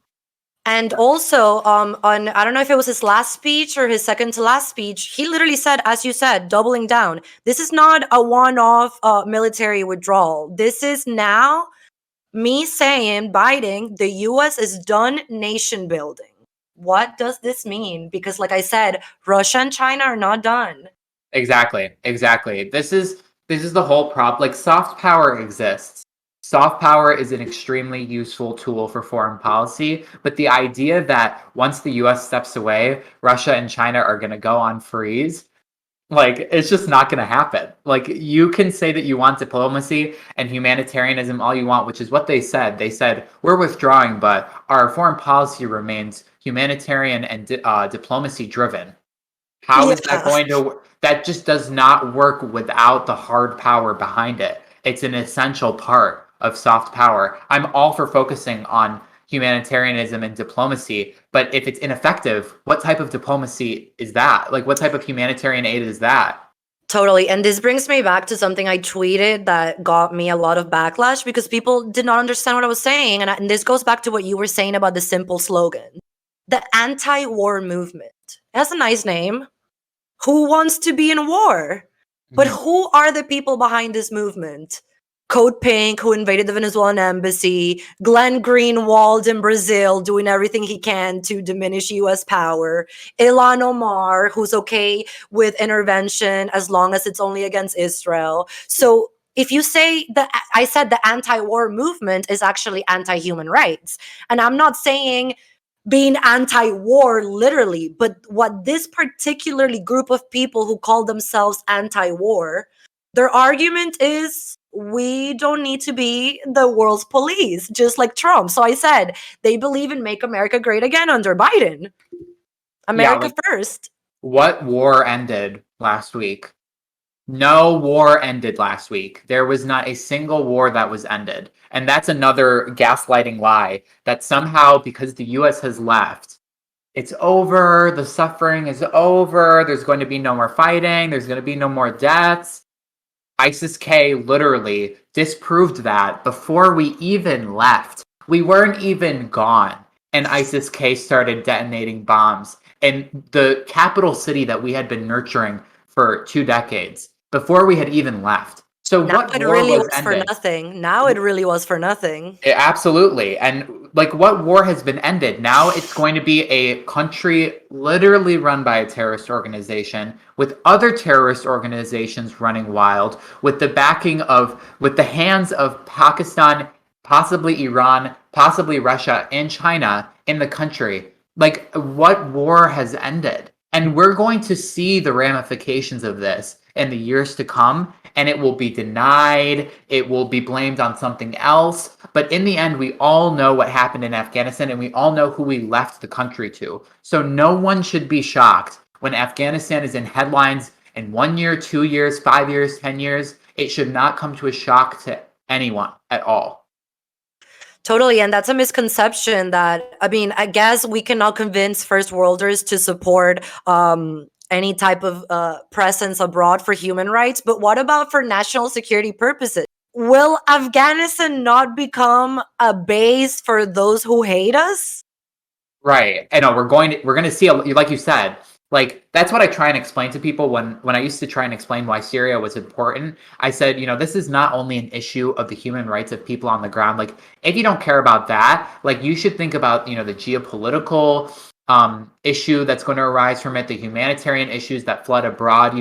And also, on I don't know if it was his last speech or his second to last speech, he literally said, as you said, doubling down. This is not a one-off military withdrawal. This is now me saying, Biden, the U.S. is done nation building. What does this mean? Because, like I said, Russia and China are not done. Exactly. This is the whole problem. Like, soft power exists. Soft power is an extremely useful tool for foreign policy, but the idea that once the US steps away, Russia and China are going to go on freeze, like, it's just not going to happen. Like, you can say that you want diplomacy and humanitarianism all you want, which is what they said. They said, we're withdrawing, but our foreign policy remains humanitarian and diplomacy driven. How is that going to? That just does not work without the hard power behind it. It's an essential part of soft power. I'm all for focusing on humanitarianism and diplomacy, but if it's ineffective, what type of diplomacy is that? Like, what type of humanitarian aid is that? Totally. And this brings me back to something I tweeted that got me a lot of backlash because people did not understand what I was saying. And this goes back to what you were saying about the simple slogan, the anti-war movement. It has a nice name. Who wants to be in war? But who are the people behind this movement? Code Pink, who invaded the Venezuelan embassy, Glenn Greenwald in Brazil, doing everything he can to diminish US power, Ilhan Omar, who's okay with intervention as long as it's only against Israel. So if you say that, I said the anti-war movement is actually anti-human rights. And I'm not saying being anti-war literally, but what this particularly group of people who call themselves anti-war, their argument is we don't need to be the world's police, just like Trump. So I said they believe in Make America Great Again under Biden. America first. What war ended last week? No war ended last week. There was not a single war that was ended. And that's another gaslighting lie that somehow, because the US has left, it's over, the suffering is over, there's going to be no more fighting, there's going to be no more deaths. ISIS-K literally disproved that before we even left. We weren't even gone, and ISIS-K started detonating bombs in the capital city that we had been nurturing for 2 decades before we had even left. So Now what it war really was was for ended? nothing. Now it really was for nothing. Absolutely. And like what war has been ended? Now it's going to be a country literally run by a terrorist organization with other terrorist organizations running wild with the backing of with the hands of Pakistan, possibly Iran, possibly Russia and China in the country. Like what war has ended? And we're going to see the ramifications of this in the years to come, and it will be denied, it will be blamed on something else. But in the end, we all know what happened in Afghanistan, and we all know who we left the country to. So no one should be shocked when Afghanistan is in headlines in 1 year, 2 years, 5 years, 10 years. It should not come to a shock to anyone at all. Totally, and that's a misconception that I mean, I guess we cannot convince first worlders to support any type of presence abroad for human rights, but what about for national security purposes? Will Afghanistan not become a base for those who hate us? Right. I know we're going to see like you said, like that's what I try and explain to people when I used to try and explain why Syria was important. I said, this is not only an issue of the human rights of people on the ground. Like if you don't care about that, like you should think about, the geopolitical issue that's going to arise from it, the humanitarian issues that flood abroad.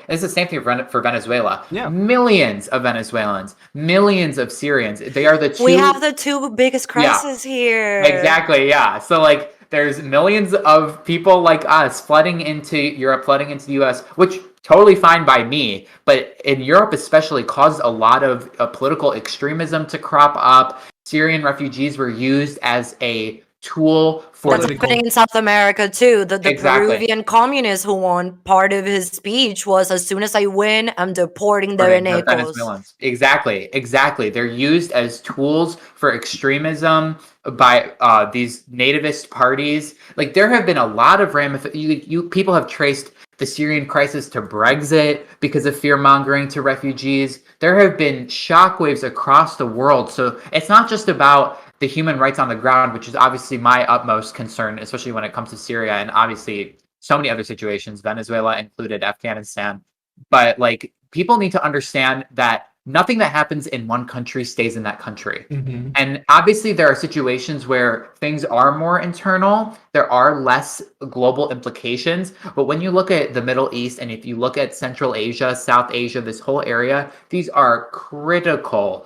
It's the same thing for Venezuela. Yeah. Millions of Venezuelans, millions of Syrians. They are the two. We have the two biggest crises here. Exactly, yeah. So like there's millions of people like us flooding into Europe, flooding into the US, which totally fine by me, but in Europe especially caused a lot of political extremism to crop up. Syrian refugees were used as a tool for That's happening in South America too. The Exactly. Peruvian communist who won, part of his speech was, as soon as I win, I'm deporting the Venecos. Exactly. They're used as tools for extremism by these nativist parties. Like there have been a lot of ramifications. People have traced the Syrian crisis to Brexit because of fear mongering to refugees. There have been shockwaves across the world. So it's not just about the human rights on the ground, which is obviously my utmost concern, especially when it comes to Syria and obviously so many other situations, Venezuela included, Afghanistan. But like people need to understand that nothing that happens in one country stays in that country. Mm-hmm. And obviously there are situations where things are more internal, there are less global implications. But when you look at the Middle East and if you look at Central Asia, South Asia, this whole area, these are critical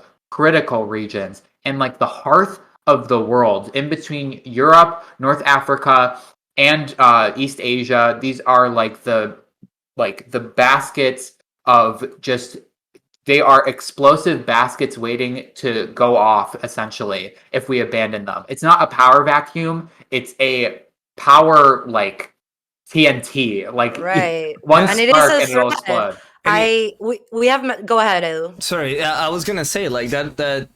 regions and like the heart of the world in between Europe, North Africa, and East Asia. These are like the baskets of just, they are explosive baskets waiting to go off essentially if we abandon them. It's not a power vacuum, it's a power like TNT, like Right. one And it spark is a and it'll threat. explode. We have go ahead, Edu. Sorry, I was gonna say like that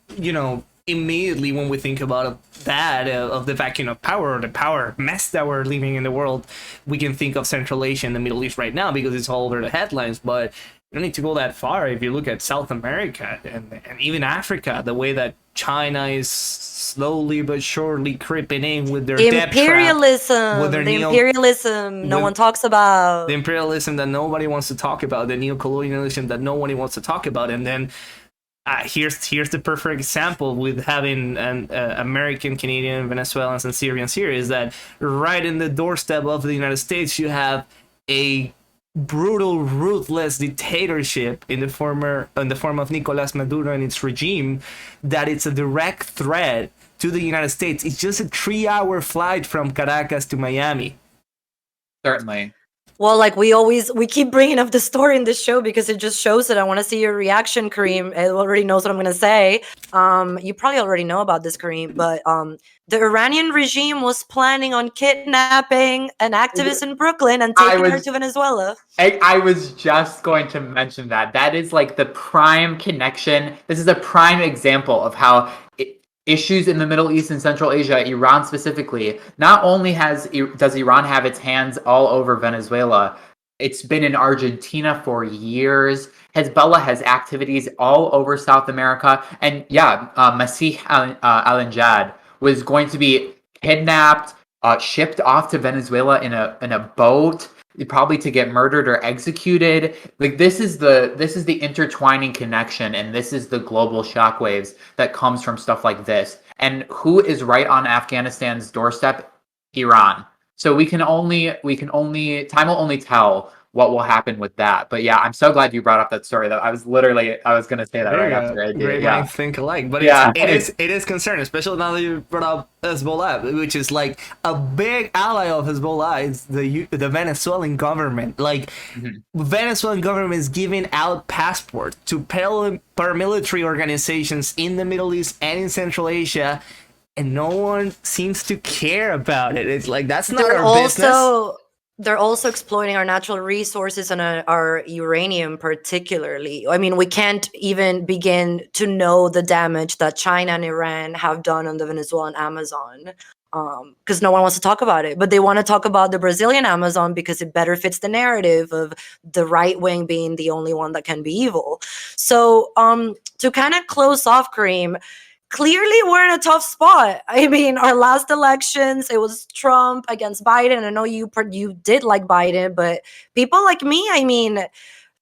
immediately when we think about that of the vacuum of power or the power mess that we're living in the world, we can think of Central Asia and the Middle East right now because it's all over the headlines. But you don't need to go that far. If you look at South America and even Africa, the way that China is slowly but surely creeping in with their imperialism, with their imperialism no one talks about, the imperialism that nobody wants to talk about, the neocolonialism that nobody wants to talk about, and then here's the perfect example with having an American, Canadian, Venezuelans, and Syrians here is that right in the doorstep of the United States you have a brutal, ruthless dictatorship in the form of Nicolas Maduro and its regime that it's a direct threat to the United States. It's just a 3-hour flight from Caracas to Miami. Certainly. Well, like we keep bringing up the story in this show because it just shows it. I want to see your reaction, Kareem. Ed already knows what I'm going to say. You probably already know about this, Kareem, but the Iranian regime was planning on kidnapping an activist in Brooklyn and taking her to Venezuela. I was just going to mention that. That is like the prime connection. This is a prime example of how issues in the Middle East and Central Asia, Iran specifically, not only does Iran have its hands all over Venezuela, it's been in Argentina for years. Hezbollah has activities all over South America. And yeah, Masih al-Anjad was going to be kidnapped, shipped off to Venezuela in a boat. probably to get murdered or executed. Like this is the intertwining connection, and this is the global shockwaves that comes from stuff like this. And who is right on Afghanistan's doorstep? Iran. So time will only tell what will happen with that. But yeah, I'm so glad you brought up that story. That I was going to say that There right you after go. I did. Great Yeah. minds think alike. But Yeah. it is concerning, especially now that you brought up Hezbollah, which is like a big ally of Hezbollah is the Venezuelan government. Like Venezuelan government is giving out passports to paramilitary organizations in the Middle East and in Central Asia, and no one seems to care about it. It's like that's not our business. They're also exploiting our natural resources and our uranium particularly. I mean, we can't even begin to know the damage that China and Iran have done on the Venezuelan Amazon, because no one wants to talk about it. But they want to talk about the Brazilian Amazon because it better fits the narrative of the right wing being the only one that can be evil. So to kind of close off, Kareem, clearly we're in a tough spot. I mean, our last elections, it was Trump against Biden. I know you did like Biden, but people like me, I mean,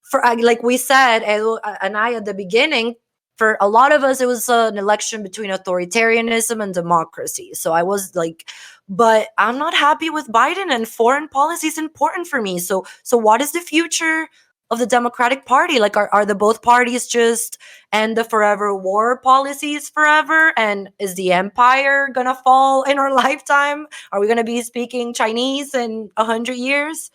for like we said, Edu and I at the beginning, for a lot of us, it was an election between authoritarianism and democracy. So I was like, but I'm not happy with Biden, and foreign policy is important for me. So what is the future of the Democratic Party? Like, are the both parties just end the forever war policies forever? And is the empire gonna fall in our lifetime? Are we gonna be speaking Chinese in 100 years?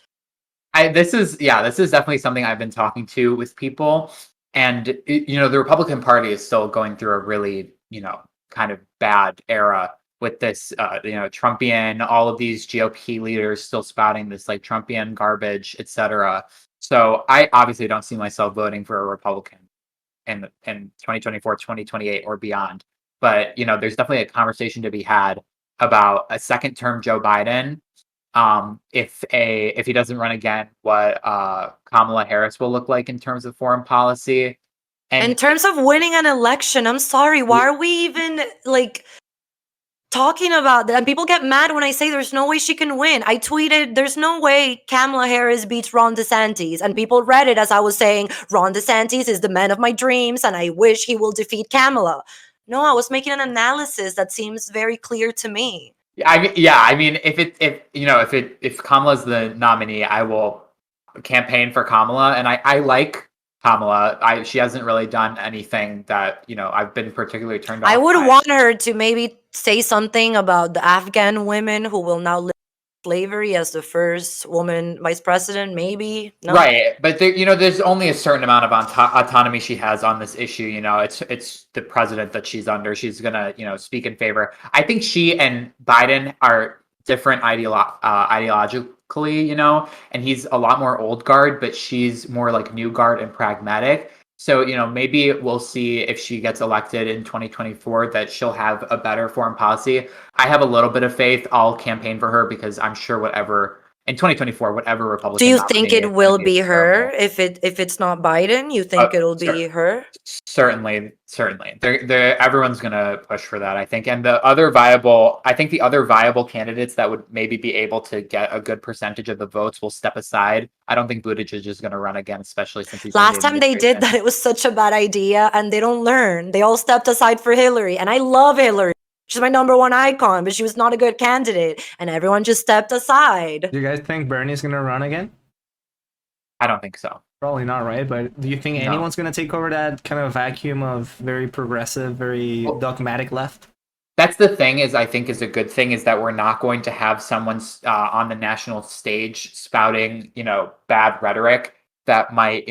This is definitely something I've been talking to with people, and the Republican Party is still going through a really kind of bad era with this Trumpian, all of these GOP leaders still spouting this like Trumpian garbage, etc. So I obviously don't see myself voting for a Republican in 2024, 2028 or beyond. But there's definitely a conversation to be had about a second term Joe Biden. If he doesn't run again, what Kamala Harris will look like in terms of foreign policy. In And terms of winning an election, I'm sorry, why are we even like talking about that? And people get mad when I say there's no way she can win. I tweeted, there's no way Kamala Harris beats Ron DeSantis. And people read it as I was saying, Ron DeSantis is the man of my dreams and I wish he will defeat Kamala. No, I was making an analysis that seems very clear to me. I mean, if Kamala's the nominee, I will campaign for Kamala, and I like Kamala. She hasn't really done anything that I've been particularly turned off. I would want her to maybe say something about the Afghan women who will now live slavery as the first woman vice president, maybe. No? Right, but there's only a certain amount of autonomy she has on this issue. It's the president that she's under. She's gonna speak in favor. I think she and Biden are different ideologically, and he's a lot more old guard, but she's more like new guard and pragmatic. So maybe we'll see if she gets elected in 2024 that she'll have a better foreign policy. I have a little bit of faith. I'll campaign for her because I'm sure in 2024, whatever Republican. Do you think it will be her if it's not Biden? You think it'll be her? Certainly. Everyone's gonna push for that, I think. And the other viable candidates that would maybe be able to get a good percentage of the votes will step aside. I don't think Buttigieg is gonna run again, especially since he's last time they did that. It was such a bad idea, and they don't learn. They all stepped aside for Hillary, and I love Hillary. She's my number one icon, but she was not a good candidate, and everyone just stepped aside. Do you guys think Bernie's gonna run again? I don't think so. Probably not, right? But do you think anyone's gonna take over that kind of vacuum of very progressive, very dogmatic left? That's the thing I think is a good thing is that we're not going to have someone on the national stage spouting, bad rhetoric that might,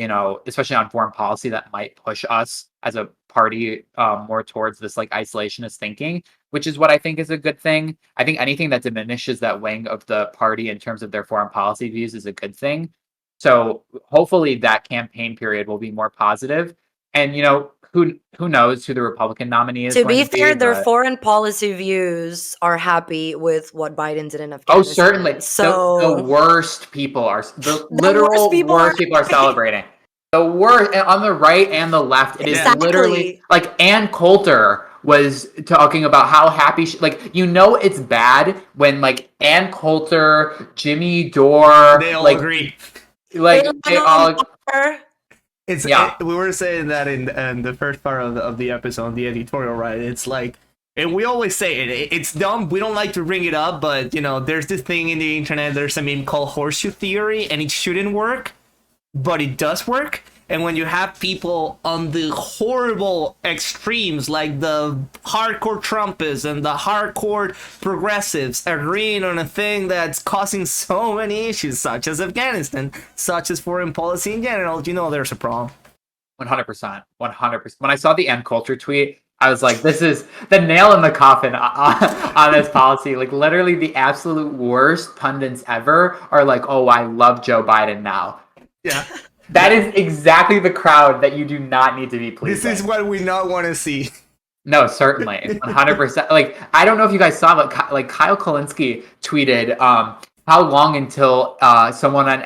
especially on foreign policy, that might push us as a party more towards this like isolationist thinking, which is what I think is a good thing. I think anything that diminishes that wing of the party in terms of their foreign policy views is a good thing. So hopefully that campaign period will be more positive. And who knows who the Republican nominee is? To be fair, their foreign policy views are happy with what Biden did in Afghanistan. Oh, certainly. So the worst people are worst people are celebrating. The worst on the right and the left. It is literally like Ann Coulter was talking about how happy like it's bad when like Ann Coulter, Jimmy Dore, They all agree. like they all We were saying that in the first part of the episode, the editorial, right? It's like, and we always say it's dumb. We don't like to bring it up, but there's this thing in the internet. There's a meme called horseshoe theory, and it shouldn't work, but it does work. And when you have people on the horrible extremes, like the hardcore Trumpists and the hardcore progressives, agreeing on a thing that's causing so many issues, such as Afghanistan, such as foreign policy in general, there's a problem. 100%. 100%. When I saw the Ann Coulter tweet, I was like, this is the nail in the coffin on this policy. Like, literally the absolute worst pundits ever are like, oh, I love Joe Biden now. Yeah. That is exactly the crowd that you do not need to be pleased. This is what we not want to see. No, certainly. 100%. Like, I don't know if you guys saw, but like Kyle Kulinski tweeted how long until someone on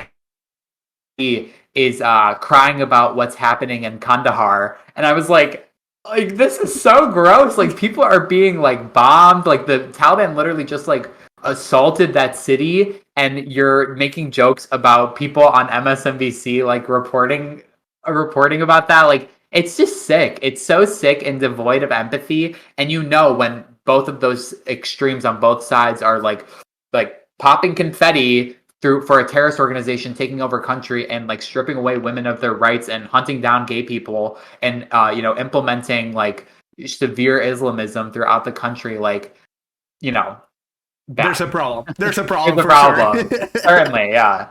is crying about what's happening in Kandahar. And I was like, this is so gross. Like, people are being like bombed. Like, the Taliban literally just like assaulted that city, and you're making jokes about people on MSNBC like reporting about that. Like, it's just sick. It's so sick and devoid of empathy. And when both of those extremes on both sides are like popping confetti for a terrorist organization taking over country and like stripping away women of their rights and hunting down gay people and implementing like severe Islamism throughout the country, like there's a problem. There's a problem. It's a problem. Sure. Certainly, yeah.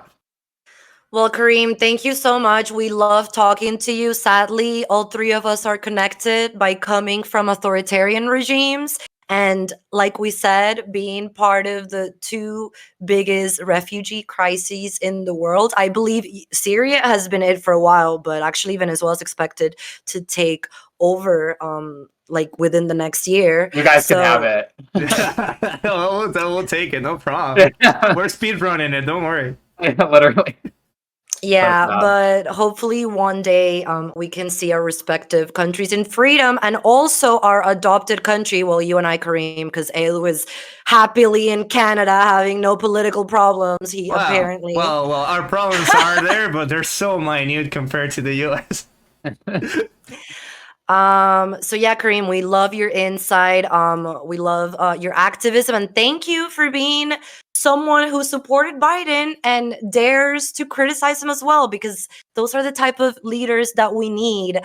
Well, Kareem, thank you so much. We love talking to you. Sadly, all three of us are connected by coming from authoritarian regimes. And like we said, being part of the two biggest refugee crises in the world, I believe Syria has been it for a while, but actually Venezuela is expected to take over like within the next year. You guys can have it. We'll take it, no problem. We're speedrunning it, don't worry. Literally. Yeah, but hopefully one day we can see our respective countries in freedom, and also our adopted country. Well, you and I, Kareem, because Elu is happily in Canada having no political problems. He apparently. Well, our problems are there, but they're so minute compared to the U.S. So yeah, Kareem, we love your insight. We love your activism, and thank you for being someone who supported Biden and dares to criticize him as well, because those are the type of leaders that we need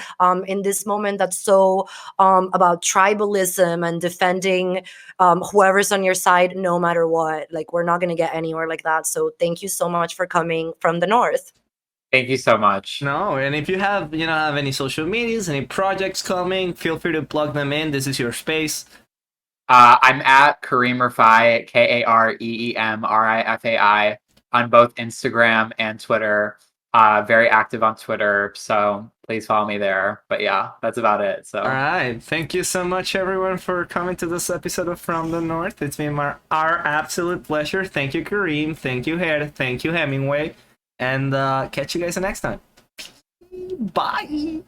in this moment that's so about tribalism and defending whoever's on your side no matter what. Like, we're not going to get anywhere like that. So thank you so much for coming from the North. Thank you so much. No, and if you have any social medias, any projects coming, feel free to plug them in. This is your space. I'm at Kareem Rifai, KareemRifai, on both Instagram and Twitter. Very active on Twitter, so please follow me there. But yeah, that's about it. So all right, thank you so much, everyone, for coming to this episode of From the North. It's been our absolute pleasure. Thank you, Kareem. Thank you, Head. Thank you, Hemingway. And catch you guys the next time. Bye.